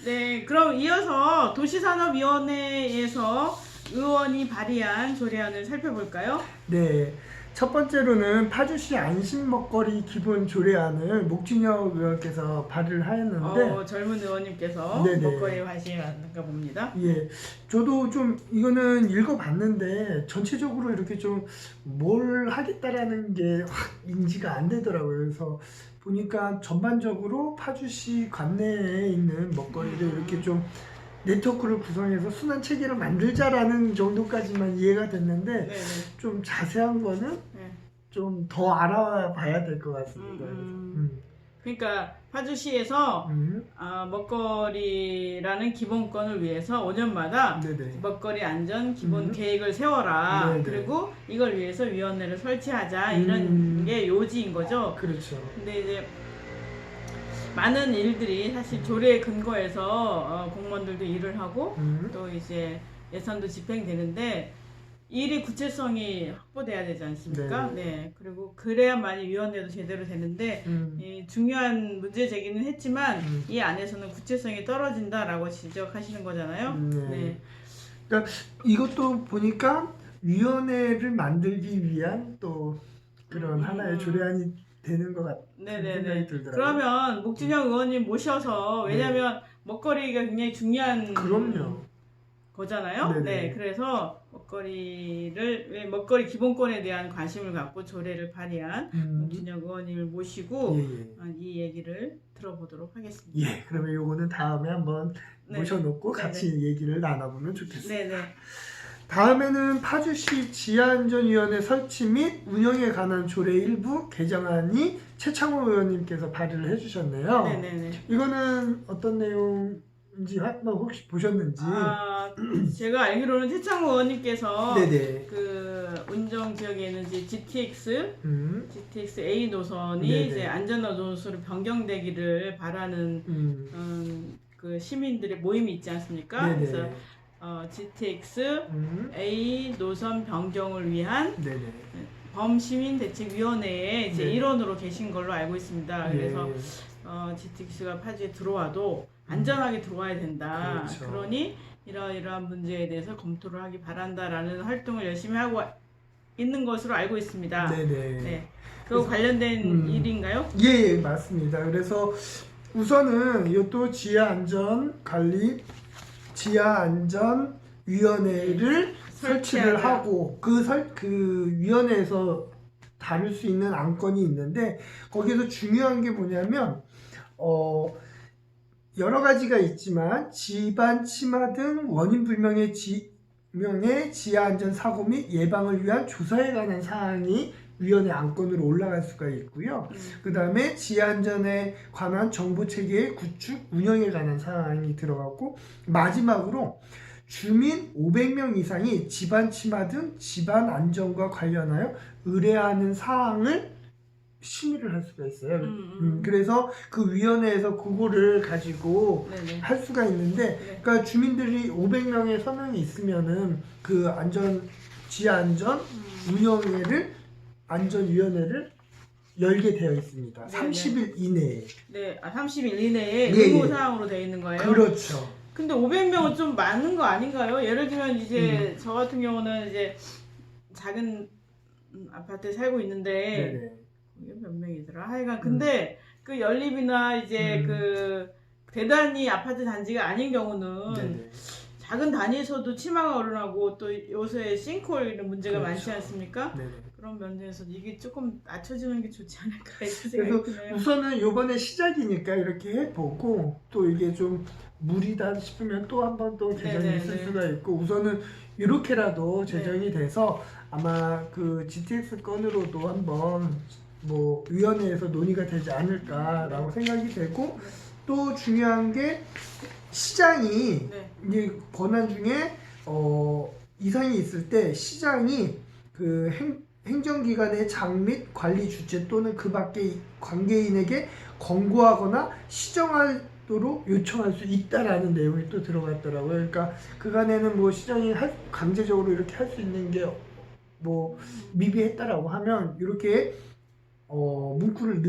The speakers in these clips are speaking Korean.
네, 그럼 이어서 도시산업위원회에서 의원이 발의한 조례안을 살펴볼까요? 네, 첫 번째로는 파주시 안심 먹거리 기본 조례안을 목진혁 의원께서 발의를 하였는데, 젊은 의원님께서 네네. 먹거리에 관심이 많은가 봅니다. 예, 저도 좀 이거는 읽어봤는데 전체적으로 이렇게 좀 뭘 하겠다라는 게 확 인지가 안 되더라고요. 그래서 보니까 전반적으로 파주시 관내에 있는 먹거리를 이렇게 좀 네트워크를 구성해서 순환 체계를 만들자라는 정도까지만 이해가 됐는데, 네네. 좀 자세한 거는 네. 좀 더 알아봐야 될 것 같습니다. 그러니까 파주시에서 먹거리라는 기본권을 위해서 5년마다 네네. 먹거리 안전 기본 계획을 세워라. 네네. 그리고 이걸 위해서 위원회를 설치하자. 이런 게 요지인 거죠. 그렇죠. 근데 이제 많은 일들이 사실 조례에 근거해서 공무원들도 일을 하고 또 이제 예산도 집행되는데 일이 구체성이 확보돼야 되지 않습니까? 네. 그리고 그래야만이 위원회도 제대로 되는데 이 중요한 문제 제기는 했지만 이 안에서는 구체성이 떨어진다라고 지적하시는 거잖아요. 네. 그러니까 이것도 보니까 위원회를 만들기 위한 또 그런 하나의 조례안이 되는 것 같은 생각이 들더라고요. 그러면 목진영 의원님 모셔서, 왜냐면 먹거리가 굉장히 중요한 그럼요. 거잖아요. 네네. 네, 그래서 먹거리 기본권에 대한 관심을 갖고 조례를 발의한 목진영 의원님을 모시고 이 얘기를 들어보도록 하겠습니다. 예, 그러면 요거는 다음에 한번 모셔놓고 같이 얘기를 나눠보면 좋겠습니다. 네네. 다음에는 파주시 지하안전위원회 설치 및 운영에 관한 조례 일부 개정안이 최창호 의원님께서 발의를 해주셨네요. 네네네. 이거는 어떤 내용인지 한번 혹시 보셨는지? 제가 알기로는 최창호 의원님께서 네네. 그 운정 지역에 있는 GTX A 노선이 네네. 이제 안전한 노선으로 변경되기를 바라는 그 시민들의 모임이 있지 않습니까? 네네. 그래서 GTX A 노선 변경을 위한 범시민대책위원회의 이제 일원으로 계신 걸로 알고 있습니다. 그래서 GTX가 파주에 들어와도 안전하게 들어와야 된다. 그렇죠. 그러니 이러이러한 문제에 대해서 검토를 하기 바란다라는 활동을 열심히 하고 있는 것으로 알고 있습니다. 네네. 네. 그 관련된 일인가요? 예, 맞습니다. 그래서 우선은 이것도 지하안전위원회를 설치를 하고 그 위원회에서 다룰 수 있는 안건이 있는데, 거기서 중요한 게 뭐냐면 여러 가지가 있지만 집안 침하 등 원인 불명의 지하안전 사고 및 예방을 위한 조사에 관한 사항이 위원회 안건으로 올라갈 수가 있고요. 그 다음에 지하안전에 관한 정보체계의 구축, 운영에 관한 사항이 들어가고, 마지막으로 주민 500명 이상이 집안 침하 등 집안 안전과 관련하여 의뢰하는 사항을 심의를 할 수가 있어요. 그래서 그 위원회에서 그거를 가지고 할 수가 있는데, 그러니까 주민들이 500명의 서명이 있으면은 그 지하안전 안전위원회를 열게 되어 있습니다. 30일 이내에. 네, 30일 이내에 예, 의무사항으로 되어 있는 거예요? 그렇죠. 근데 500명은 좀 많은 거 아닌가요? 예를 들면 이제 저 같은 경우는 이제 작은 아파트에 살고 있는데 이게 몇 명이더라? 하여간 근데 그 연립이나 이제 그 대단히 아파트 단지가 아닌 경우는 작은 단위에서도 치마가 어른하고 또 요새 싱크홀 이런 문제가 많지 않습니까? 그런 면에서 이게 조금 낮춰지는 게 좋지 않을까 이런 생각이 드네요. 우선은 요번에 시작이니까 이렇게 해보고, 또 이게 좀 무리다 싶으면 또 한 번 또 개정이 있을 수가 있고, 우선은 이렇게라도 제정이 돼서 아마 그 GTX 건으로도 한번 뭐 위원회에서 논의가 되지 않을까라고 생각이 되고, 또 중요한 게 시장이 이제 권한 중에 이상이 있을 때 시장이 그 행정기관의 장 및 관리 주체 또는 그 밖의 관계인에게 권고하거나 시정하도록 요청할 수 있다라는 내용이 또 들어갔더라고요. 그러니까 그간에는 뭐 시장이 강제적으로 이렇게 할 수 있는 게 뭐 미비했다라고 하면 이렇게 문구를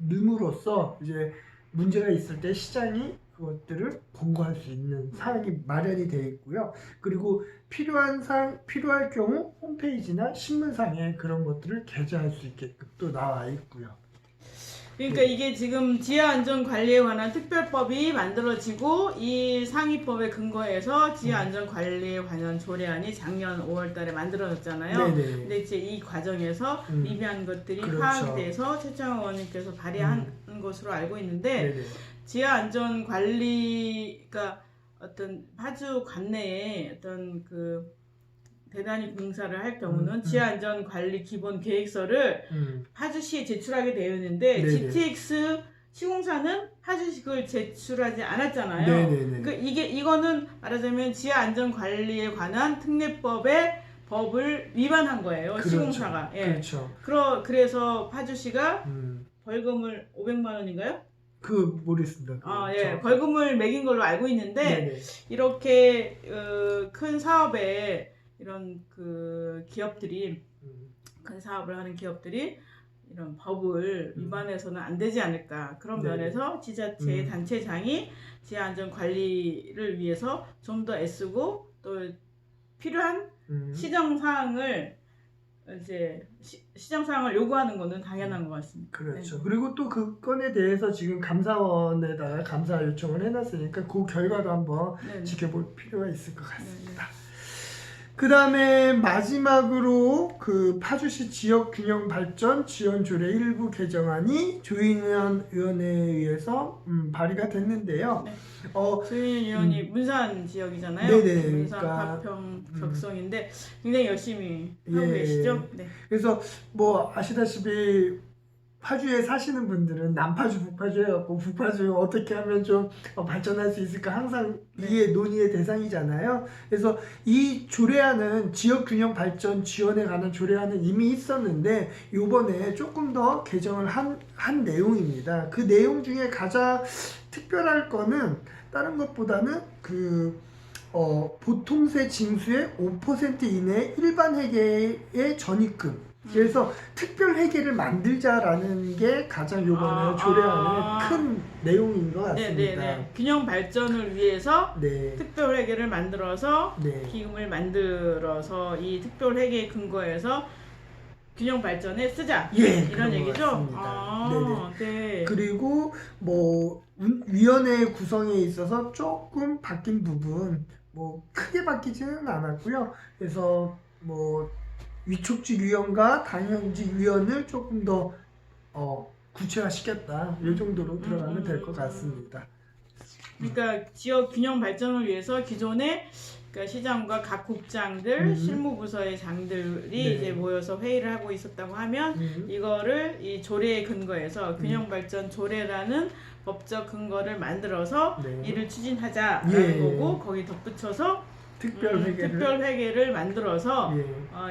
넣음으로써 이제 문제가 있을 때 시장이 그것들을 권고할 수 있는 사항이 마련이 되어 있고요. 그리고 필요할 경우 홈페이지나 신문상에 그런 것들을 게재할 수 있게끔 또 나와 있고요. 그러니까 이게 지금 지하안전관리에 관한 특별법이 만들어지고 이 상위법에 근거해서 지하안전관리에 관한 조례안이 작년 5월달에 만들어졌잖아요. 네네. 근데 이제 이 과정에서 미비한 것들이 그렇죠. 파악돼서 최창원 의원님께서 발의한 것으로 알고 있는데 네네. 지하안전관리가 어떤 파주 관내에 어떤 그 대단히 공사를 할 경우는 지하안전관리 기본 계획서를 파주시에 제출하게 되어 있는데 네네. GTX 시공사는 파주시를 제출하지 않았잖아요. 네네네. 그러니까 이거는 말하자면 지하안전관리에 관한 특례법의 법을 위반한 거예요. 그렇죠. 시공사가. 예. 그렇죠. 그래서 파주시가 벌금을 500만 원인가요? 모르겠습니다. 예, 벌금을 매긴 걸로 알고 있는데 네네. 이렇게 큰 사업에 이런 그 기업들이 큰 사업을 하는 기업들이 이런 법을 위반해서는 안 되지 않을까 그런 네네. 면에서 지자체 단체장이 지하안전관리를 위해서 좀 더 애쓰고 또 필요한 시정사항을 이제 시정사항을 요구하는 것은 당연한 것 같습니다. 그렇죠. 네. 그리고 또 그 건에 대해서 지금 감사원에다가 감사 요청을 해놨으니까 그 결과도 한번 네네. 지켜볼 필요가 있을 것 같습니다. 네네. 그 다음에 마지막으로 그 파주시 지역균형발전 지원조례 일부 개정안이 조인현 의원에 의해서 발의가 됐는데요. 네. 조인현 의원이 문산 지역이잖아요. 네네. 문산 그러니까, 가평 적성인데 굉장히 열심히 하고 예. 계시죠. 네. 그래서 뭐 아시다시피 파주에 사시는 분들은 남파주, 북파주 해갖고 북파주 어떻게 하면 좀 발전할 수 있을까 항상 이게 논의의 대상이잖아요. 그래서 이 조례안은 지역균형 발전 지원에 관한 조례안은 이미 있었는데 요번에 조금 더 개정을 한 내용입니다. 그 내용 중에 가장 특별할 거는 다른 것보다는 보통세 징수의 5% 이내 일반 회계의 전입금. 그래서 특별 회계를 만들자라는 게 가장 요번에 조례안의 큰 내용인 것 같습니다. 네네네. 균형 발전을 위해서 네. 특별 회계를 만들어서 네. 기금을 만들어서 이 특별 회계에 근거해서 균형 발전에 쓰자. 예, 이런 그런 것 얘기죠. 같습니다. 네. 그리고 뭐 위원회 구성에 있어서 조금 바뀐 부분, 뭐 크게 바뀌지는 않았고요. 그래서 뭐 위촉직 위원과 당연직 위원을 조금 더 구체화시켰다. 이 정도로 들어가면 될 것 같습니다. 그러니까 지역 균형 발전을 위해서 기존에 그러니까 시장과 각 국장들, 실무부서의 장들이 네. 이제 모여서 회의를 하고 있었다고 하면 이거를 이 조례에 근거해서 균형 발전 조례라는 법적 근거를 만들어서 네. 이를 추진하자라는 예. 거고 거기 덧붙여서 특별 회계를 만들어서 예.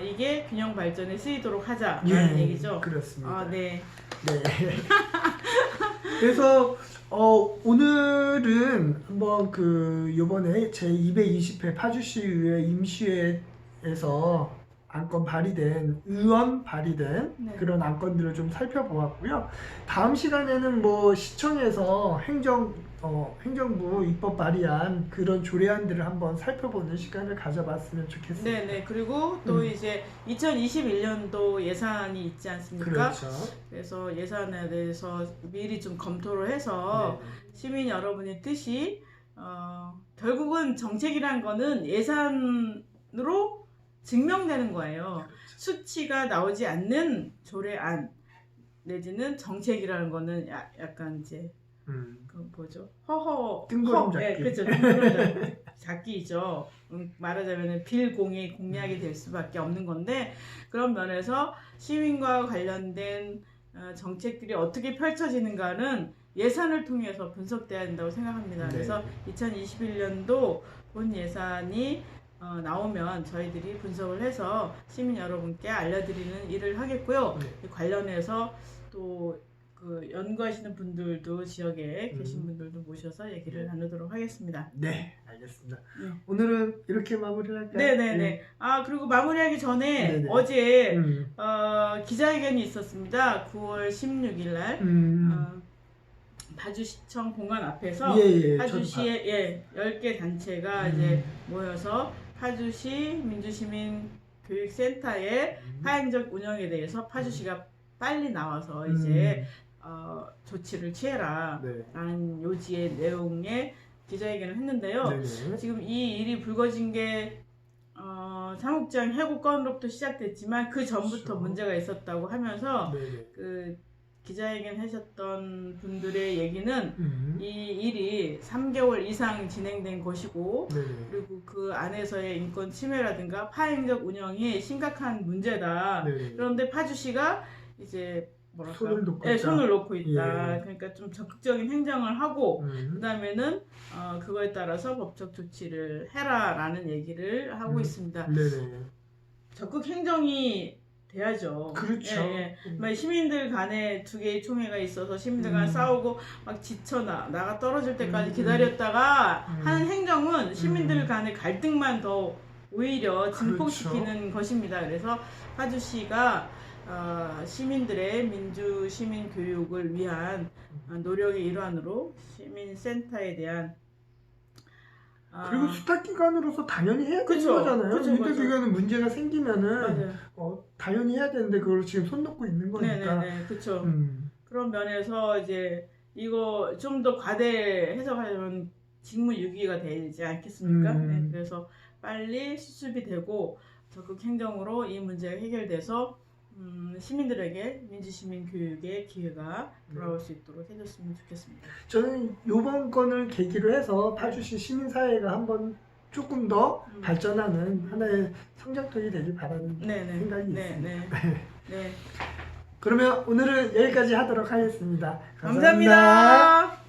이게 균형 발전에 쓰이도록 하자라는 예, 얘기죠. 그렇습니다. 네. 네. 그래서 오늘은 한번 요번에 제 220회 파주시의회 임시회에서 안건 발의된 의원 발의된 네. 그런 안건들을 좀 살펴보았고요. 다음 시간에는 뭐 시청에서 행정부 입법 발의한 그런 조례안들을 한번 살펴보는 시간을 가져봤으면 좋겠습니다. 네네. 그리고 또 이제 2021년도 예산이 있지 않습니까? 그렇죠. 그래서 예산에 대해서 미리 좀 검토를 해서 시민 여러분의 뜻이 결국은 정책이란 거는 예산으로 증명되는 거예요. 수치가 나오지 않는 조례안 내지는 정책이라는 거는 약간 이제 뭐죠? 뜬구름 잡기. 네, 그렇죠. 뜬구름 잡기죠. 말하자면 빌공의 공약이 될 수밖에 없는 건데 그런 면에서 시민과 관련된 정책들이 어떻게 펼쳐지는가는 예산을 통해서 분석돼야 된다고 생각합니다. 네. 그래서 2021년도 본 예산이 나오면 저희들이 분석을 해서 시민 여러분께 알려드리는 일을 하겠고요. 네. 관련해서 또 연구하시는 분들도 지역에 계신 분들도 모셔서 얘기를 나누도록 하겠습니다. 네, 알겠습니다. 네. 오늘은 이렇게 마무리를 할까요? 네네네. 그리고 마무리하기 전에 네네. 어제 기자회견이 있었습니다. 9월 16일 날 파주시청 공간 앞에서 예, 파주시의 10개 단체가 이제 모여서 파주시 민주시민교육센터의 파행적 운영에 대해서 파주시가 빨리 나와서 이제 조치를 취해라 네. 라는 요지의 내용의 기자회견을 했는데요. 네네. 지금 이 일이 불거진 게 사목장 해고 건으로부터 시작됐지만 그 전부터 그렇죠. 문제가 있었다고 하면서 네네. 그 기자회견 하셨던 분들의 얘기는 음. 이 일이 3개월 이상 진행된 것이고 네네. 그리고 그 안에서의 인권 침해라든가 파행적 운영이 심각한 문제다. 네네. 그런데 파주시가 이제 뭐랄까 손을 놓고 네, 있다. 손을 놓고 있다. 예. 그러니까 좀 적극적인 행정을 하고 음. 그다음에는 그거에 따라서 법적 조치를 해라라는 얘기를 하고 있습니다. 네네. 적극 행정이 돼야죠. 그렇죠. 막 시민들 간에 두 개의 총회가 있어서 시민들 간에 싸우고 막 지쳐 나가 떨어질 때까지 기다렸다가 하는 행정은 시민들 간의 갈등만 더 오히려 증폭시키는 것입니다. 그래서 파주시가 시민들의 민주 시민 교육을 위한 노력의 일환으로 시민센터에 대한 그리고 수탁기관으로서 당연히 해야 되는 그쵸, 거잖아요. 그쵸, 인터뷰기관은 문제가 생기면은 맞아요. 당연히 해야 되는데 그걸 지금 손 놓고 있는 거니까. 네네네, 그렇죠. 그런 면에서 이제 이거 좀 더 과대 해석하려면 직무유기가 되지 않겠습니까? 네, 그래서 빨리 수습이 되고 적극 행정으로 이 문제가 해결돼서 시민들에게 민주시민 교육의 기회가 돌아올 수 있도록 해줬으면 좋겠습니다. 저는 이번 건을 계기로 해서 파주시 시민사회가 한번 조금 더 발전하는 하나의 성장통이 되길 바라는 생각이 있습니다. 네. 그러면 오늘은 여기까지 하도록 하겠습니다. 감사합니다.